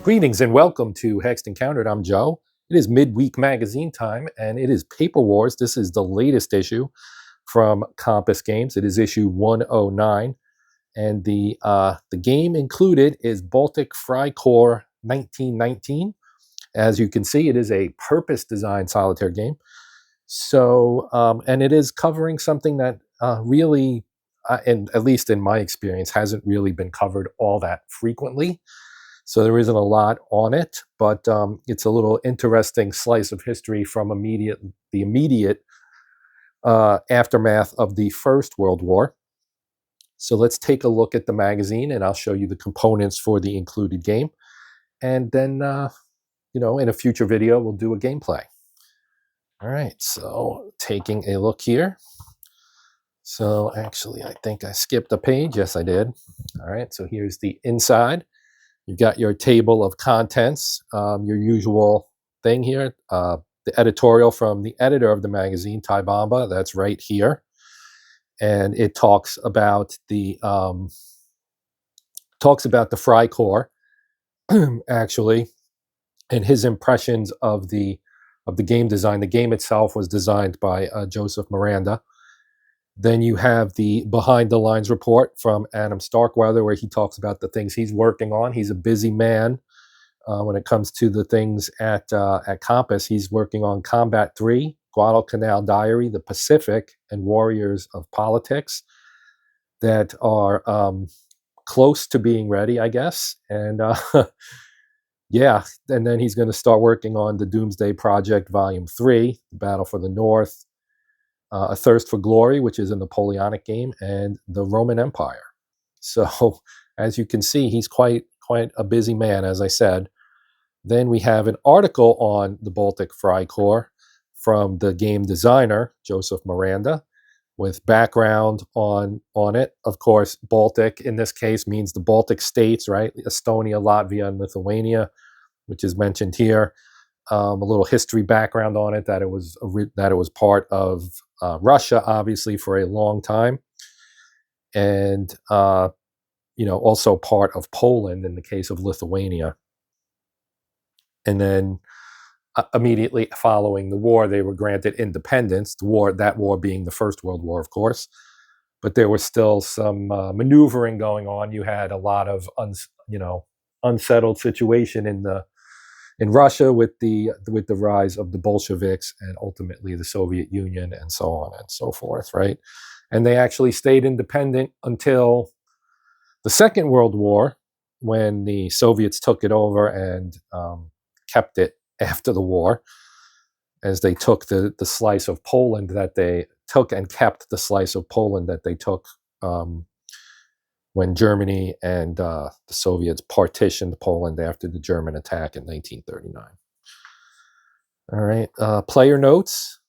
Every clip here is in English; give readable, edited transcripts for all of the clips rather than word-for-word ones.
Greetings and welcome to Hexed Encountered. I'm Joe. It is Midweek Magazine time, and it is Paper Wars. This is the latest issue from Compass Games. It is issue 109, and the game included is Baltic Freikorps 1919. As you can see, it is a purpose-designed solitaire game. So, and it is covering something that really, and at least in my experience, hasn't really been covered all that frequently. So there isn't a lot on it, but it's a little interesting slice of history from the immediate aftermath of the First World War. So let's take a look at the magazine, and I'll show you the components for the included game. And then, in a future video, we'll do a gameplay. All right, so taking a look here. So actually, I think I skipped a page. Yes, I did. All right, so here's the inside. You've got your table of contents, your usual thing here. The editorial from the editor of the magazine, Ty Bamba, that's right here. And it talks about the Freikorps, actually, and his impressions of the game design. The game itself was designed by Joseph Miranda. Then you have the Behind the Lines report from Adam Starkweather, where he talks about the things he's working on. He's a busy man when it comes to the things at Compass. He's working on Combat 3, Guadalcanal Diary, The Pacific, and Warriors of Politics that are close to being ready, I guess. And yeah, and then he's going to start working on the Doomsday Project Volume 3, Battle for the North, A Thirst for Glory, which is a Napoleonic game, and the Roman Empire. So, as you can see, he's quite a busy man, as I said. Then we have an article on the Baltic Freikorps from the game designer, Joseph Miranda, with background on it. Of course, Baltic, in this case, means the Baltic states, right? Estonia, Latvia, and Lithuania, which is mentioned here. A little history background on it, that it was part of Russia, obviously, for a long time, and also part of Poland in the case of Lithuania. And then immediately following the war, they were granted independence. That war being the First World War, of course, but there was still some maneuvering going on. You had a lot of unsettled situation in Russia with the rise of the Bolsheviks and ultimately the Soviet Union and so on and so forth, right? And they actually stayed independent until the Second World War, when the Soviets took it over and kept it after the war, as they took the slice of Poland that they took and kept the slice of Poland that they took when Germany and the Soviets partitioned Poland after the German attack in 1939. All right, player notes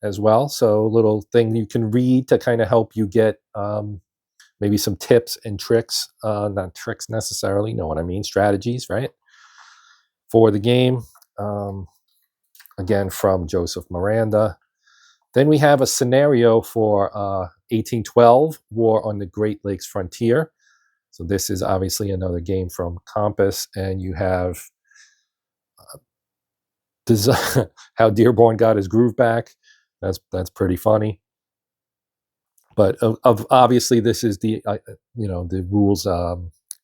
as well. So a little thing you can read to kind of help you get maybe some tips and tricks, not tricks necessarily, know what I mean, strategies, right, for the game. Again, from Joseph Miranda. Then we have a scenario for 1812, War on the Great Lakes Frontier. So this is obviously another game from Compass, and you have how Dearborn got his groove back. That's pretty funny. But obviously, this is the the rules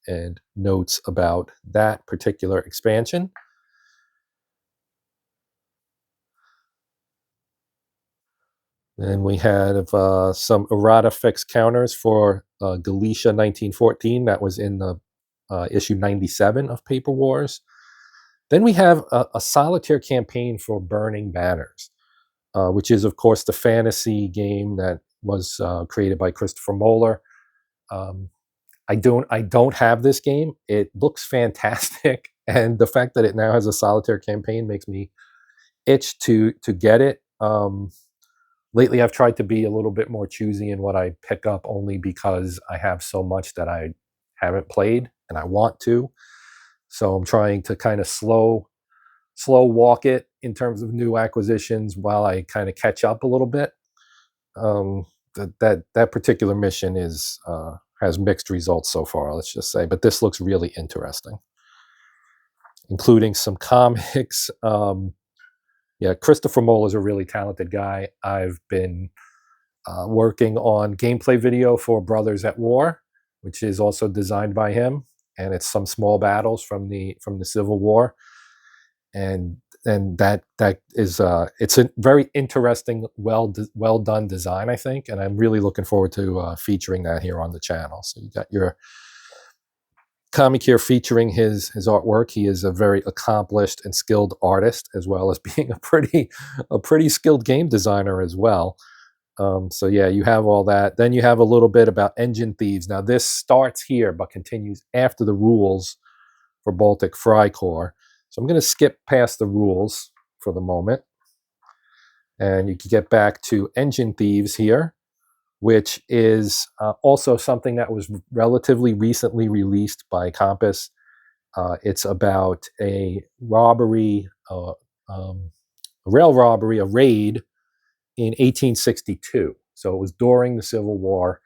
and notes about that particular expansion. Then we have some errata fix counters for Galicia 1914. That was in the issue 97 of Paper Wars. Then we have a solitaire campaign for Burning Banners, which is, of course, the fantasy game that was created by Christopher Moeller. I don't have this game. It looks fantastic, and the fact that it now has a solitaire campaign makes me itch to get it. Lately, I've tried to be a little bit more choosy in what I pick up, only because I have so much that I haven't played and I want to. So I'm trying to kind of slow walk it in terms of new acquisitions while I kind of catch up a little bit. That particular mission has mixed results so far, let's just say, but this looks really interesting. including some comics. Yeah, Christopher Mole is a really talented guy. I've been working on gameplay video for Brothers at War, which is also designed by him, and it's some small battles from the Civil War, and that is it's a very interesting, well done design, I think, and I'm really looking forward to featuring that here on the channel. So you got your comic here featuring his artwork. He is a very accomplished and skilled artist, as well as being a pretty skilled game designer as well. So yeah, you have all that. Then you have a little bit about Engine Thieves. Now this starts here, but continues after the rules for Baltic Freikorps. So I'm going to skip past the rules for the moment, and you can get back to Engine Thieves here, which is also something that was relatively recently released by Compass. It's about a robbery, rail robbery, a raid in 1862. So it was during the Civil War,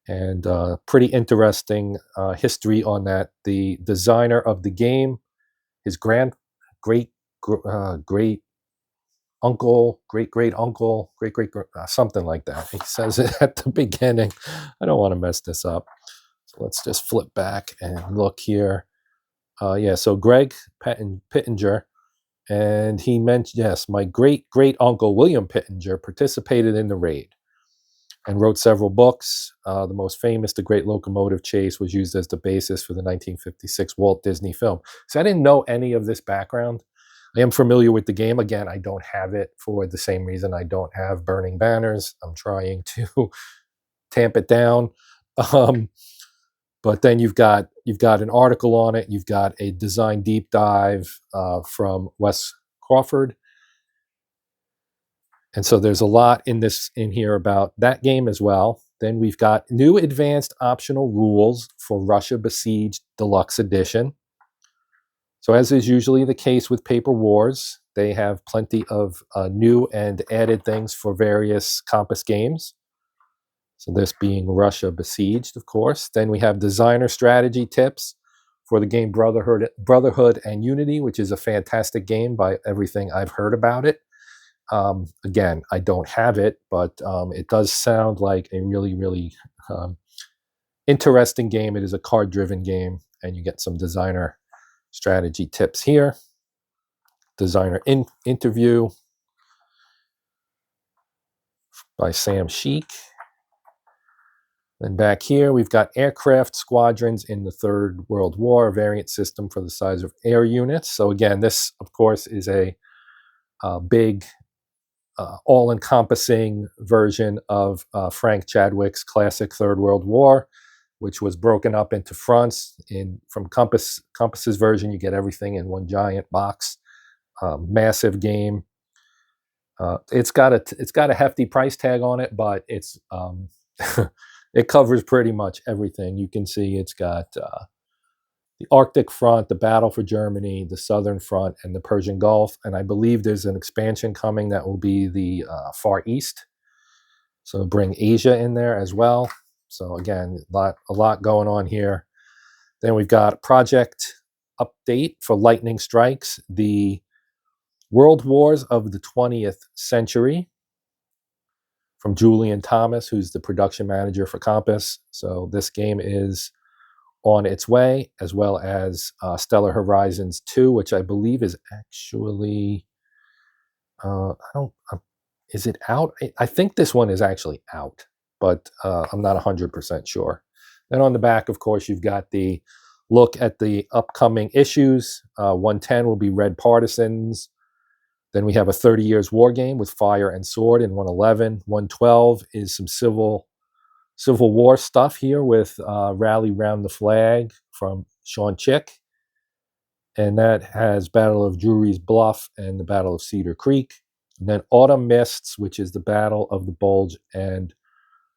and pretty interesting history on that. The designer of the game, his great uncle, great uncle, something like that. He says it at the beginning. I don't want to mess this up. So let's just flip back and look here. Yeah, so Greg Pittenger, and he mentioned, yes, my great uncle William Pittenger participated in the raid and wrote several books. The most famous, The Great Locomotive Chase, was used as the basis for the 1956 Walt Disney film. So I didn't know any of this background. I am familiar with the game. Again, I don't have it for the same reason I don't have Burning Banners. I'm trying to tamp it down. But then you've got an article on it. You've got a design deep dive from Wes Crawford. And so there's a lot in here about that game as well. Then we've got new advanced optional rules for Russia Besieged Deluxe Edition. So as is usually the case with Paper Wars, they have plenty of new and added things for various Compass games. So this being Russia Besieged, of course. Then we have designer strategy tips for the game Brotherhood and Unity, which is a fantastic game by everything I've heard about it. Again, I don't have it, but it does sound like a really interesting game. It is a card-driven game, and you get some designer strategy tips here. Designer interview by Sam Sheik. Then back here, we've got aircraft squadrons in the Third World War, a variant system for the size of air units. So again, this, of course, is a big, all-encompassing version of Frank Chadwick's classic Third World War, which was broken up into fronts. From Compass's version, you get everything in one giant box. Massive game. It's got a hefty price tag on it, but it's it covers pretty much everything. You can see it's got the Arctic Front, the battle for Germany, the Southern Front, and the Persian Gulf. And I believe there's an expansion coming that will be the Far East. So bring Asia in there as well. So again, a lot going on here. Then we've got a project update for Lightning Strikes, the World Wars of the 20th Century, from Julian Thomas, who's the production manager for Compass. So this game is on its way, as well as Stellar Horizons 2, which I believe is actually, is it out? I think this one is actually out, but I'm not 100% sure. Then on the back, of course, you've got the look at the upcoming issues. 110 will be Red Partisans. Then we have a 30 Years War game with Fire and Sword in 111. 112 is some Civil War stuff here with Rally Round the Flag from Sean Chick. And that has Battle of Drury's Bluff and the Battle of Cedar Creek. And then Autumn Mists, which is the Battle of the Bulge and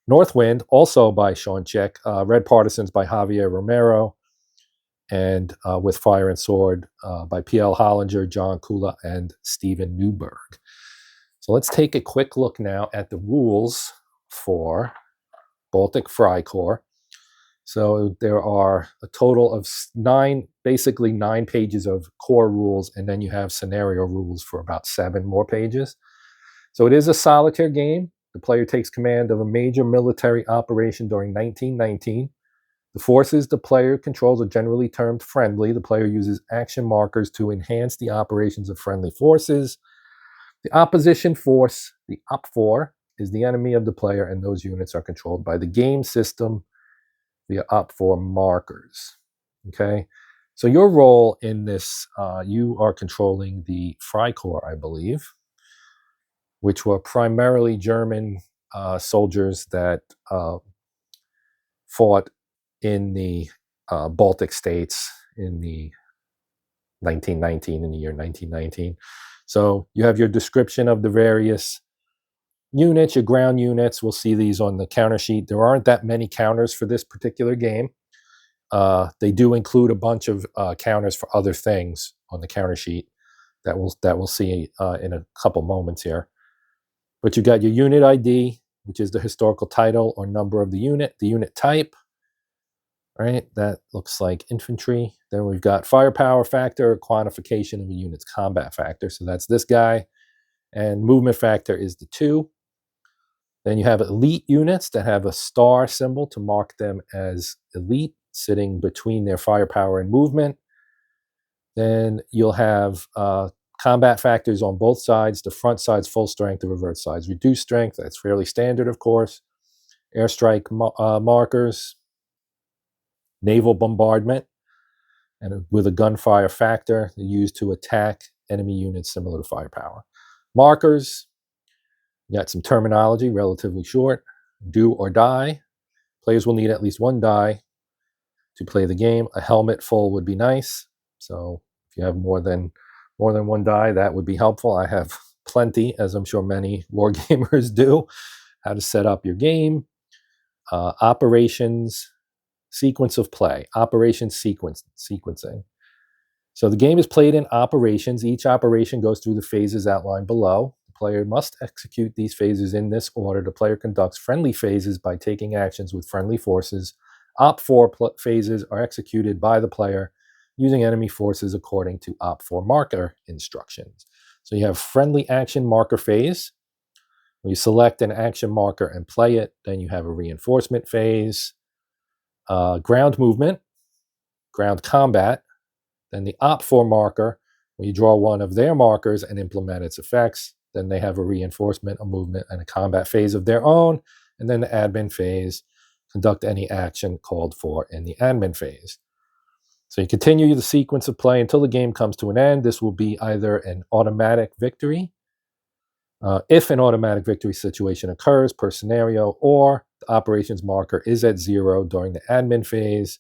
Northwind, also by Sean Chick. Red Partisans by Javier Romero. And with Fire and Sword by P.L. Hollinger, John Kula, and Stephen Newberg. So let's take a quick look now at the rules for Baltic Freikorps. So there are a total of basically 9 pages of core rules, and then you have scenario rules for about 7 more pages. So it is a solitaire game. The player takes command of a major military operation during 1919. The forces the player controls are generally termed friendly. The player uses action markers to enhance the operations of friendly forces. The opposition force, the OP4, is the enemy of the player, and those units are controlled by the game system via OP4 markers. Okay, so your role in this, you are controlling the Freikorps, I believe, which were primarily German soldiers that fought in the Baltic states in the 1919, in the year 1919. So you have your description of the various units, your ground units. We'll see these on the counter sheet. There aren't that many counters for this particular game. They do include a bunch of counters for other things on the counter sheet that we'll see in a couple moments here. But you got your unit ID, which is the historical title or number of the unit type, right? That looks like infantry. Then we've got firepower factor, quantification of a unit's combat factor. So that's this guy. And movement factor is the 2. Then you have elite units that have a star symbol to mark them as elite, sitting between their firepower and movement. Then you'll have combat factors on both sides. The front side's full strength, the reverse side's reduced strength. That's fairly standard, of course. Airstrike markers, naval bombardment, and with a gunfire factor, they're used to attack enemy units similar to firepower. Markers, you got some terminology, relatively short. Do or die. Players will need at least 1 die to play the game. A helmet full would be nice. So if you have more than 1 die, that would be helpful. I have plenty, as I'm sure many war gamers do. How to set up your game. Operations, sequence of play. Operations sequencing. So the game is played in operations. Each operation goes through the phases outlined below. The player must execute these phases in this order. The player conducts friendly phases by taking actions with friendly forces. OP4 phases are executed by the player using enemy forces according to OP4 marker instructions. So you have friendly action marker phase. When you select an action marker and play it, then you have a reinforcement phase. Ground movement, ground combat. Then the OP4 marker, when you draw one of their markers and implement its effects, then they have a reinforcement, a movement, and a combat phase of their own. And then the admin phase, conduct any action called for in the admin phase. So you continue the sequence of play until the game comes to an end. This will be either an automatic victory, if an automatic victory situation occurs per scenario, or the operations marker is at 0 during the admin phase,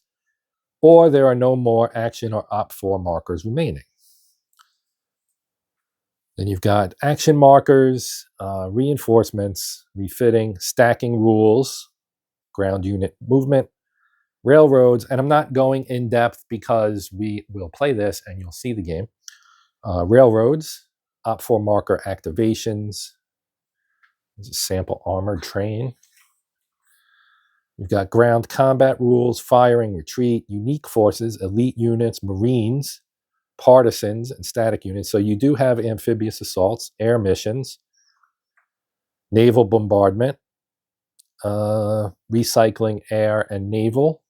or there are no more action or OP4 markers remaining. Then you've got action markers, reinforcements, refitting, stacking rules, ground unit movement, railroads, and I'm not going in depth because we will play this and you'll see the game. Railroads, OP4 marker activations. This is a sample armored train. You've got ground combat rules, firing, retreat, unique forces, elite units, marines, partisans, and static units. So you do have amphibious assaults, air missions, naval bombardment, recycling air and naval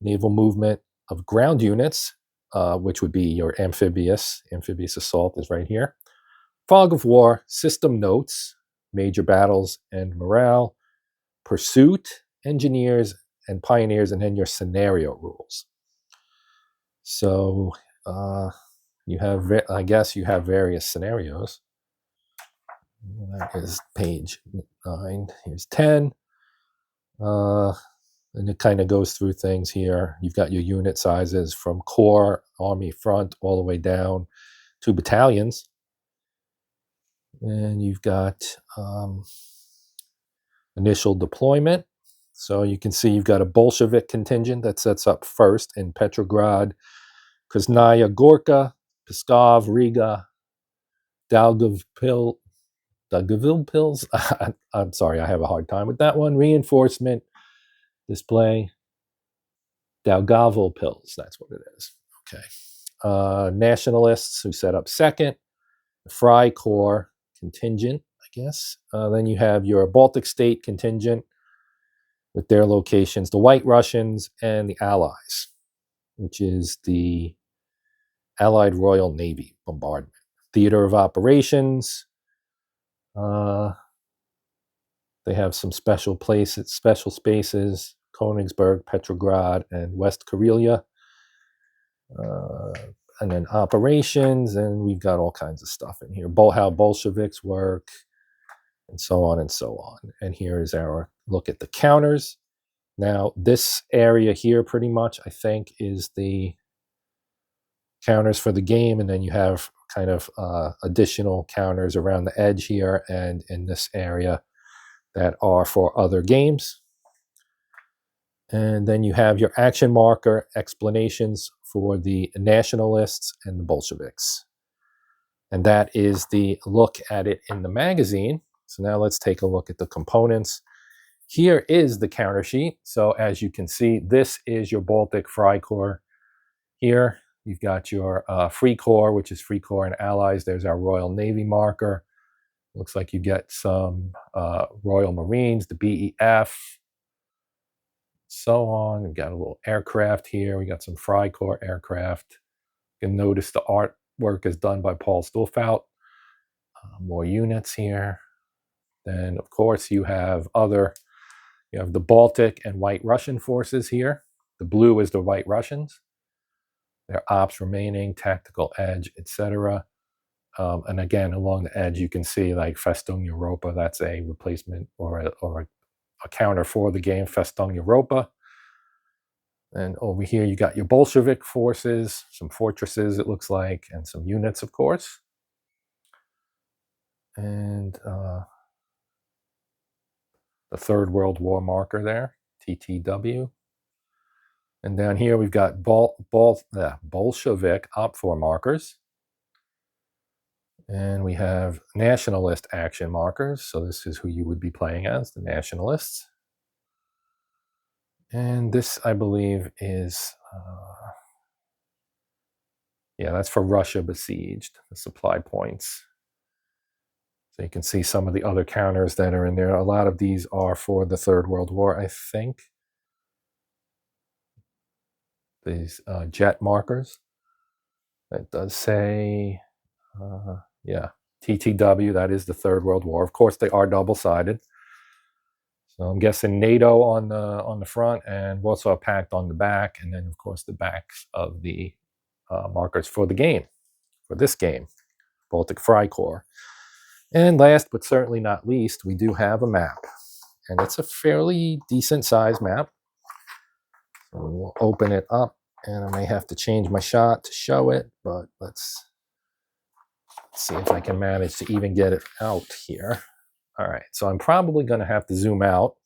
movement of ground units, which would be your amphibious assault is right here. Fog of war, system notes, major battles and morale, pursuit, engineers and pioneers, and then your scenario rules. So you have, I guess you have various scenarios. That is page 9. Here's 10. And it kind of goes through things here. You've got your unit sizes from corps, army, front, all the way down to battalions. And you've got initial deployment. So you can see you've got a Bolshevik contingent that sets up first in Petrograd, Krasnaya Gorka, Pskov, Riga, Daugavpils. I'm sorry, I have a hard time with that one. Reinforcement display. Daugavpils, that's what it is. Okay. Nationalists who set up second, the Freikorps contingent, I guess. Then you have your Baltic state contingent with their locations, the White Russians and the Allies, which is the Allied Royal Navy bombardment. Theater of operations. They have some special places, special spaces, Königsberg, Petrograd, and West Karelia. And then operations, and we've got all kinds of stuff in here. How Bolsheviks work, and so on and so on. And here is our look at the counters. Now, this area here pretty much, I think, is the counters for the game, and then you have kind of additional counters around the edge here and in this area that are for other games. And then you have your action marker explanations for the nationalists and the Bolsheviks. And that is the look at it in the magazine. So now let's take a look at the components. Here is the counter sheet. So as you can see, this is your Baltic Freikorps. Here you've got your Freikorps, which is Freikorps and Allies. There's our Royal Navy marker. Looks like you get some Royal Marines, the BEF, so on. We've got a little aircraft here. We got some Freikorps aircraft. You can notice the artwork is done by Paul Stulfout. More units here. Then, of course, you have the Baltic and White Russian forces here. The blue is the White Russians. Their ops remaining, tactical edge, etc. And again, along the edge, you can see like Festung Europa. That's a replacement or a counter for the game, Festung Europa. And over here, you got your Bolshevik forces, some fortresses, it looks like, and some units, of course. And the Third World War marker there, TTW. And down here, we've got Bolshevik OPFOR markers. And we have nationalist action markers. So this is who you would be playing as, the nationalists. And this, I believe, is, that's for Russia besieged, the supply points. So you can see some of the other counters that are in there. A lot of these are for the Third World War, I think. These jet markers. That does say, TTW, that is the Third World War. Of course, they are double-sided. So I'm guessing NATO on the front and Warsaw Pact on the back, and then, of course, the backs of the markers for the game, for this game, Baltic Freikorps. And last but certainly not least, we do have a map. And it's a fairly decent-sized map. So we'll open it up, and I may have to change my shot to show it, but let's see if I can manage to even get it out here. All right, so I'm probably going to have to zoom out